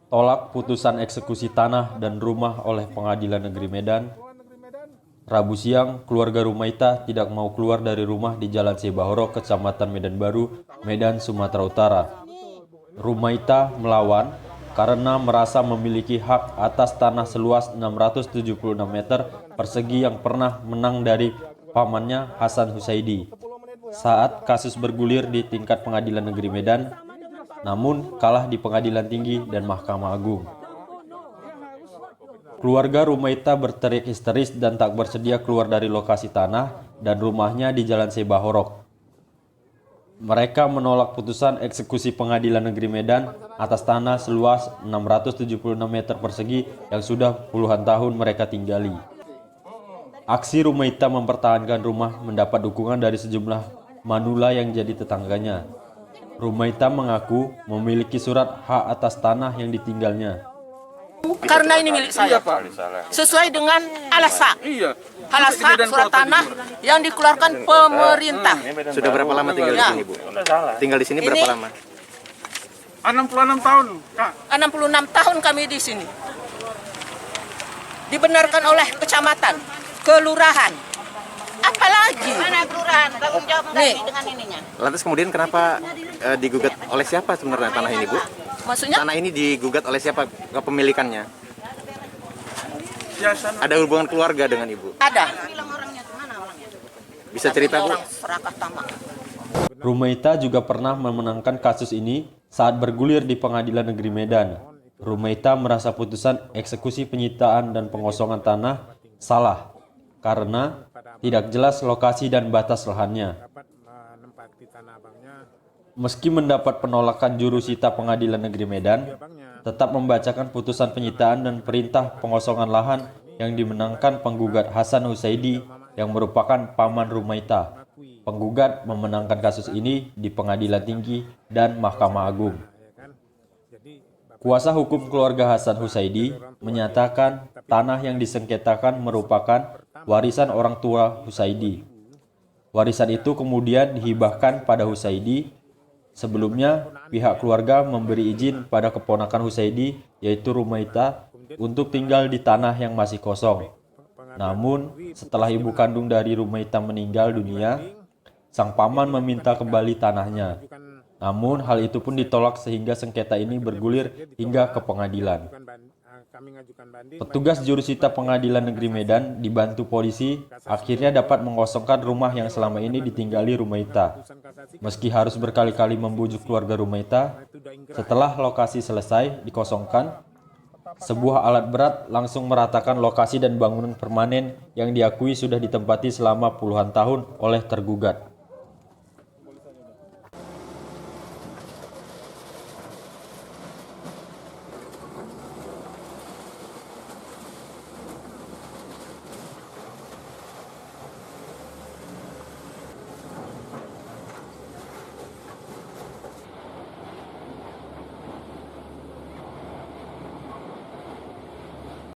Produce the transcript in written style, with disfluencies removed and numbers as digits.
tolak putusan eksekusi tanah dan rumah oleh Pengadilan Negeri Medan. Rabu siang, keluarga Rumaita tidak mau keluar dari rumah di Jalan Sebahoro, Kecamatan Medan Baru, Medan, Sumatera Utara. Rumaita melawan karena merasa memiliki hak atas tanah seluas 676 meter persegi yang pernah menang dari pamannya Hasan Husaidi saat kasus bergulir di tingkat Pengadilan Negeri Medan, namun kalah di Pengadilan Tinggi dan Mahkamah Agung. Keluarga Rumaita berteriak histeris dan tak bersedia keluar dari lokasi tanah dan rumahnya di Jalan Sebahorok. Mereka menolak putusan eksekusi Pengadilan Negeri Medan atas tanah seluas 676 meter persegi yang sudah puluhan tahun mereka tinggali. Aksi Rumaita mempertahankan rumah mendapat dukungan dari sejumlah manula yang jadi tetangganya. Rumaita mengaku memiliki surat hak atas tanah yang ditinggalnya. Karena ini milik saya, sesuai dengan alasan surat tanah yang dikeluarkan pemerintah. Sudah berapa lama tinggal di sini, Bu? Tinggal di sini berapa lama? 66 tahun, Kak. 66 tahun kami di sini. Dibenarkan oleh kecamatan, kelurahan. Apalagi? Mana kelurahan? Tanggung jawab dengan ininya. Lantas kemudian kenapa digugat oleh siapa sebenarnya tanah ini, Bu? Maksudnya? Tanah ini digugat oleh siapa kepemilikannya? Ya, sana. Ada hubungan keluarga dengan Ibu? Ada. Bisa cerita, Bu? Serakah tamak. Rumaita juga pernah memenangkan kasus ini saat bergulir di Pengadilan Negeri Medan. Rumaita merasa putusan eksekusi penyitaan dan pengosongan tanah salah karena tidak jelas lokasi dan batas lahannya. Meski mendapat penolakan jurusita Pengadilan Negeri Medan, tetap membacakan putusan penyitaan dan perintah pengosongan lahan yang dimenangkan penggugat Hasan Husaidi yang merupakan paman Rumaita. Penggugat memenangkan kasus ini di Pengadilan Tinggi dan Mahkamah Agung. Kuasa hukum keluarga Hasan Husaidi menyatakan tanah yang disengketakan merupakan warisan orang tua Husaidi. Warisan itu kemudian dihibahkan pada Husaidi. Sebelumnya, pihak keluarga memberi izin pada keponakan Husaidi, yaitu Rumaita, untuk tinggal di tanah yang masih kosong. Namun, setelah ibu kandung dari Rumaita meninggal dunia, sang paman meminta kembali tanahnya. Namun, hal itu pun ditolak sehingga sengketa ini bergulir hingga ke pengadilan. Petugas jurusita Pengadilan Negeri Medan dibantu polisi akhirnya dapat mengosongkan rumah yang selama ini ditinggali Rumaita. Meski harus berkali-kali membujuk keluarga Rumaita, setelah lokasi selesai dikosongkan, sebuah alat berat langsung meratakan lokasi dan bangunan permanen yang diakui sudah ditempati selama puluhan tahun oleh tergugat.